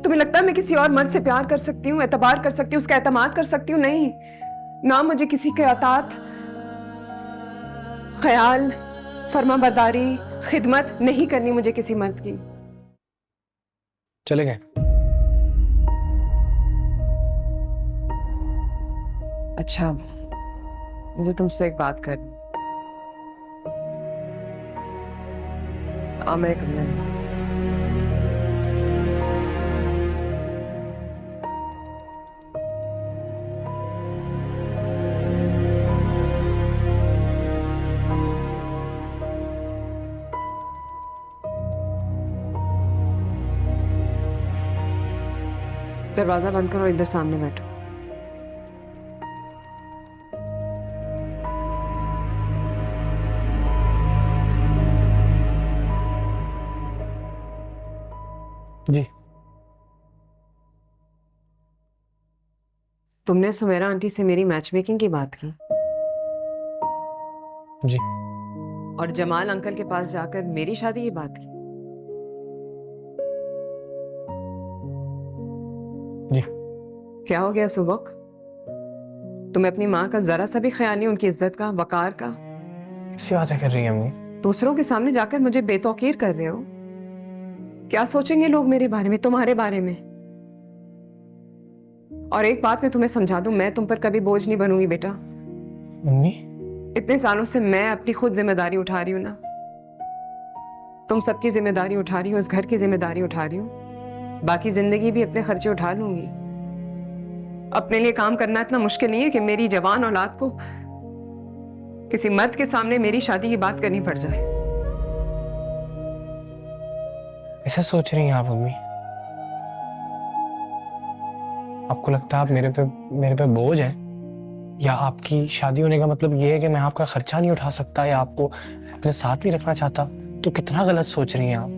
तुम्हें लगता है मैं किसी और मर्द से प्यार कर सकती हूँ, एतबार कर सकती हूँ, उसका एतमाद कर सकती हूँ? नहीं ना, मुझे किसी के अतात, ख्याल, फर्माबरदारी, खिदमत नहीं करनी मुझे किसी मर्द की। चले गए? अच्छा, मुझे तुमसे एक बात करनी। मेरे कमरे में। दरवाजा बंद करो, इधर सामने बैठो। जी। तुमने सुमेरा आंटी से मेरी मैचमेकिंग की बात की जी। और जमाल अंकल के पास जाकर मेरी शादी की बात की। जी। क्या हो गया सुबक? तुम्हें अपनी माँ का जरा सा भी ख्याल नहीं, उनकी इज्जत का, वकार का? कैसी बातें कर रही है अम्मी? दूसरों के सामने जाकर मुझे बेतौकीर कर रहे हो। क्या सोचेंगे लोग मेरे बारे में, तुम्हारे बारे में? और एक बात मैं तुम्हें समझा दूं, मैं तुम पर कभी बोझ नहीं बनूंगी बेटा। मम्मी? इतने सालों से मैं अपनी खुद जिम्मेदारी उठा रही हूं ना, तुम सबकी जिम्मेदारी उठा रही हो, इस घर की जिम्मेदारी उठा रही हूं, बाकी जिंदगी भी अपने खर्चे उठा लूंगी। अपने लिए काम करना इतना मुश्किल नहीं है कि मेरी जवान औलाद को किसी मर्द के सामने मेरी शादी की बात करनी पड़ जाए। ऐसे सोच रही हैं आप मम्मी? आपको लगता है आप मेरे पे बोझ हैं? या आपकी शादी होने का मतलब ये है कि मैं आपका खर्चा नहीं उठा सकता या आपको अपने साथ नहीं रखना चाहता? तो कितना गलत सोच रही हैं आप।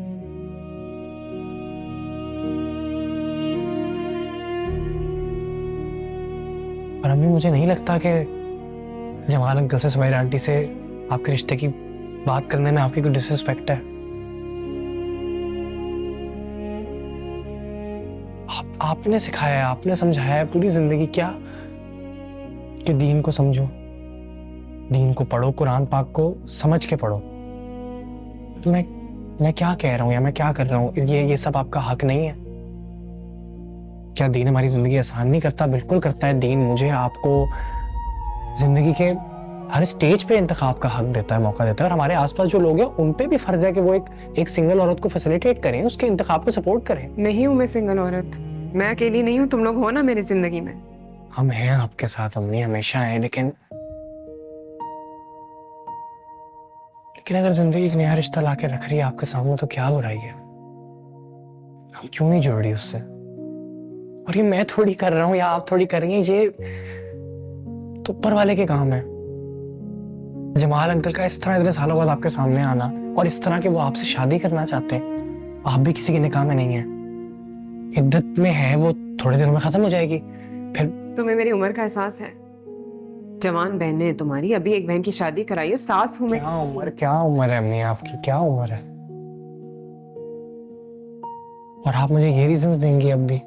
और अम्मी, मुझे नहीं लगता कि जमाल अंकल से सुमेरा आंटी से आपके रिश्ते की बात करने में आपकी कोई डिसरिस्पेक्ट है। आपने सिखाया है, आपने समझाया है पूरी जिंदगी क्या कि दीन को समझो, दीन को पढ़ो, कुरान पाक को समझ के पढ़ो। तो मैं क्या कह रहा हूँ या मैं क्या कर रहा हूँ, ये सब आपका हक नहीं है? क्या दीन हमारी जिंदगी आसान नहीं करता? बिल्कुल करता है। दीन मुझे आपको जिंदगी के हर स्टेज पे इंतखाब का हक देता है, मौका देता है। और हमारे आसपास जो लोग हैं उन पे भी फर्ज है कि वो एक सिंगल औरत को फैसिलिटेट करें, उसके इंतखाब को सपोर्ट करें। नहीं हूं मैं सिंगल औरत, मैं अकेली नहीं हूं, तुम लोग हो ना मेरी जिंदगी में। हम हैं आपके साथ अम्मी, हमेशा हैं। लेकिन अगर जिंदगी एक नया रिश्ता लाके रख रही है आपके सामने तो क्या बुराई है? हम क्यों नहीं जुड़ रही उससे? और ये मैं थोड़ी कर रहा हूँ या आप थोड़ी कर रही हैं, ये तो ऊपर वाले के काम है। जमाल अंकल का इस तरह इतने सालों बाद आपके सामने आना और इस तरह के वो आपसे शादी करना चाहते हैं, आप भी किसी के निकाह में नहीं है, इद्दत में है, वो थोड़े दिनों में खत्म हो जाएगी। फिर तुम्हें मेरी उम्र का एहसास है? जवान बहन है तुम्हारी, अभी एक बहन की शादी कराई है, सास हूं मैं। क्या उम्र है अम्मी आपकी, क्या उम्र है? और आप मुझे ये रीजंस देंगी अब भी?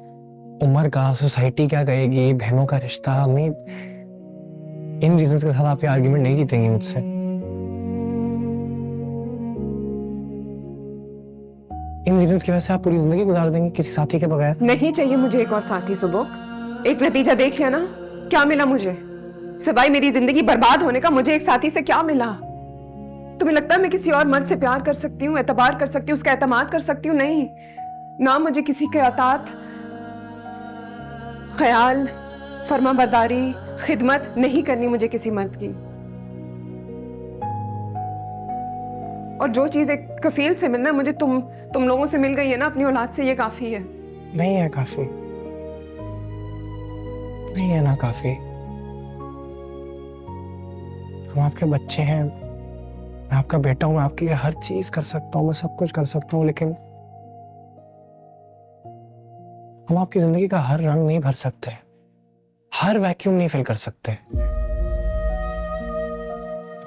उम्र का, सोसाइटी क्या कहेगी, बहनों का रिश्ता, अम्मी इन रीजंस के साथ आप ये आर्ग्यूमेंट नहीं जीतेंगी मुझसे। इन रीजंस की वजह से आप पूरी जिंदगी गुजार देंगे किसी साथी के बगैर? नहीं चाहिए मुझे एक और साथी सुबोक। एक नतीजा देख लिया ना, क्या मिला मुझे? सिवाय मेरी जिंदगी बर्बाद होने का मुझे एक साथी से क्या मिला? तुम्हें लगता है मैं किसी और मर्द से प्यार कर सकती हूँ, एतबार कर सकती हूँ, उसका एतमाद कर सकती हूँ? नहीं ना, मुझे किसी के अतात, ख्याल, फर्माबरदारी, खिदमत नहीं करनी मुझे किसी मर्द की। और जो चीज एक कफील से मिलना मुझे तुम लोगों से मिल गई है ना, अपनी औलाद से, ये काफी है। नहीं है काफी, नहीं है ना काफी। हम आपके बच्चे हैं, मैं आपका बेटा हूं, मैं आपके लिए हर चीज कर सकता हूं, मैं सब कुछ कर सकता हूं, लेकिन हम आपकी जिंदगी का हर रंग नहीं भर सकते, हर वैक्यूम नहीं फिल कर सकते।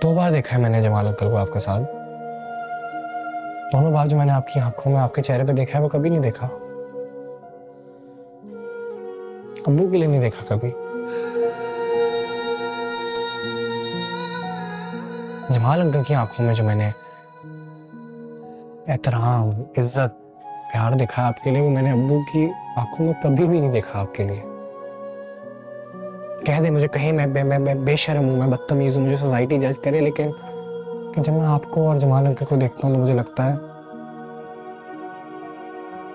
2 बार देखा है मैंने जमाल अंकल को आपके साथ, दोनों बार जो मैंने आपकी आंखों में, आपके चेहरे पे देखा है, वो कभी नहीं देखा। अब्बू के लिए नहीं देखा कभी। जमाल अंकल की आंखों में जो मैंने एहतराम, इज्जत, प्यार देखा आपके लिए, वो मैंने अब्बू की आंखों में कभी भी नहीं देखा आपके लिए। कह दे मुझे कहीं मैं बेशर्म हूँ, मैं बदतमीज हूँ, मुझे सोसाइटी जज करे, लेकिन कि जब मैं आपको और जमाल अंकल को देखता हूँ तो मुझे लगता है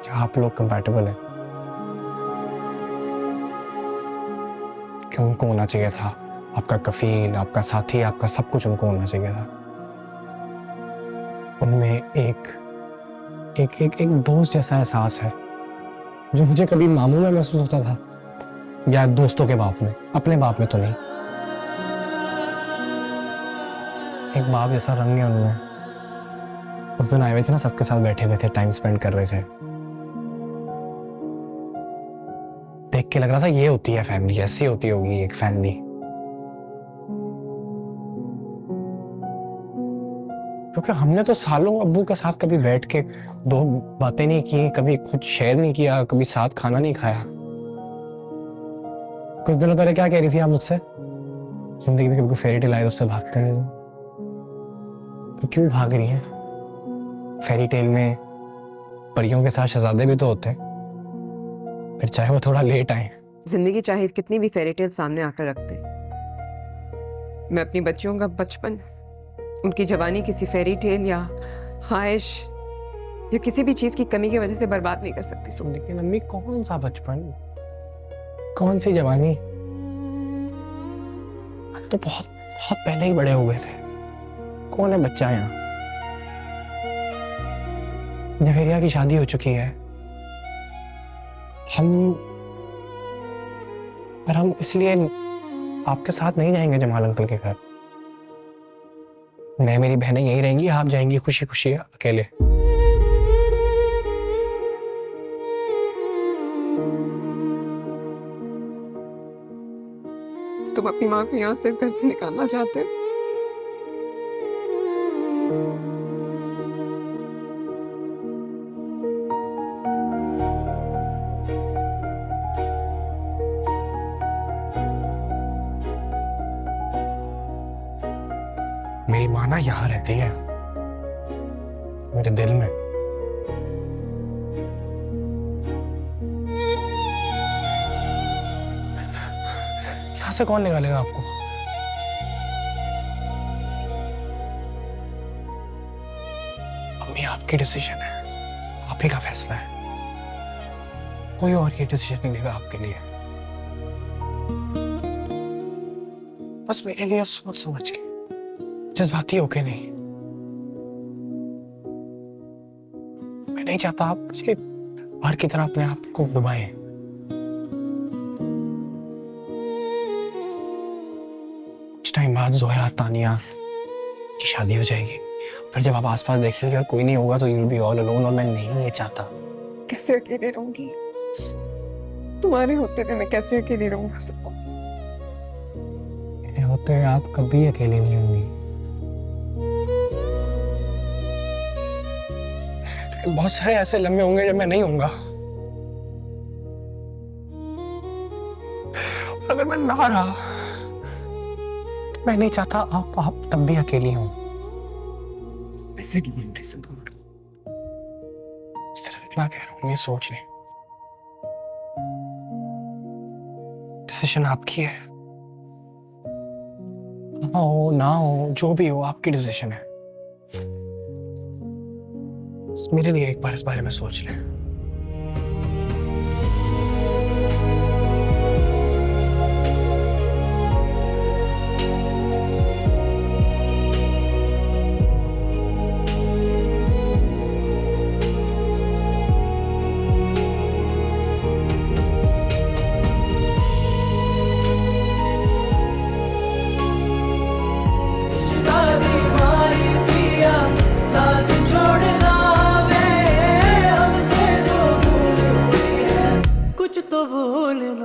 कि आप लोग कंपैटिबल हैं। कि उनको होना चाहिए था आपका कफील, आपका साथी, आपका सब कुछ उनको होना चाहिए था। उनमें एक एक एक एक दोस्त जैसा एहसास है जो मुझे कभी मामू में महसूस होता था या दोस्तों के बाप में, अपने बाप में तो नहीं। एक बाप जैसा रंग है उनमें। उस दिन आए हुए थे ना, सबके साथ बैठे हुए थे, टाइम स्पेंड कर रहे थे, देख के लग रहा था ये होती है फैमिली, ऐसी होती होगी एक फैमिली। क्योंकि हमने तो सालों अब्बू के साथ कभी बैठ के दो बातें नहीं की, कभी कुछ शेयर नहीं किया, कभी साथ खाना नहीं खाया। कुछ दिनों पहले क्या कह रही थी आप मुझसे? जिंदगी में कभी कोई फेरी टेल आए तो उससे भागते नहीं हो। तो क्यों भाग रही हैं? फेरी टेल में परियों के साथ शहजादे भी तो होते हैं, फिर चाहे वो थोड़ा लेट आए। जिंदगी चाहे कितनी भी फेरी टेल सामने आकर रखते, मैं अपनी बच्चियों का बचपन, उनकी जवानी किसी फेरी टेल या ख्वाहिश या किसी भी चीज की कमी की वजह से बर्बाद नहीं कर सकती। सुन, लेकिन अम्मी कौन सा बचपन, कौन सी जवानी? हम तो बहुत बहुत पहले ही बड़े हो गए थे। कौन है बच्चा यहाँ? जवेरिया की शादी हो चुकी है। पर हम इसलिए आपके साथ नहीं जाएंगे जमाल अंकल के घर। मैं, मेरी बहनें यहीं रहेंगी, आप जाएंगी खुशी खुशी अकेले। तुम अपनी माँ को यहाँ से इस घर से निकालना चाहते हो? मेरी माँ ना यहाँ रहती है, मेरे दिल में। यहाँ से कौन निकालेगा आपको? अम्मी आपकी डिसीजन है, आप ही का फैसला है। कोई और ये डिसीजन नहीं लेगा आपके लिए। बस मेरे लिए सोच समझ के, जज्बाती होके नहीं। मैं नहीं चाहता आप पिछली बार की तरह अपने आप को डुबाएं। कुछ टाइम बाद जोया तानिया की शादी हो जाएगी, फिर जब आप आसपास देखेंगे और कोई नहीं होगा तो you'll be all alone, और मैं नहीं ये चाहता। कैसे अकेले रहूंगी? तुम्हारे होते हुए मैं कैसे अकेले रहूंगी? मेरे होते हुए आप कभी अकेले नहीं होंगी। लेकिन बहुत सारे ऐसे लम्हे होंगे जब मैं नहीं होऊंगा। अगर मैं ना रहा, मैं नहीं चाहता आप तब भी अकेली हो। ऐसे नहीं बोलते सुबह। सिर्फ इतना कह रहा हूँ, ये सोच ले। डिसीजन आपकी है, हो ना हो, जो भी हो आपकी डिसीजन है। मेरे लिए एक बार इस बारे में सोच ले।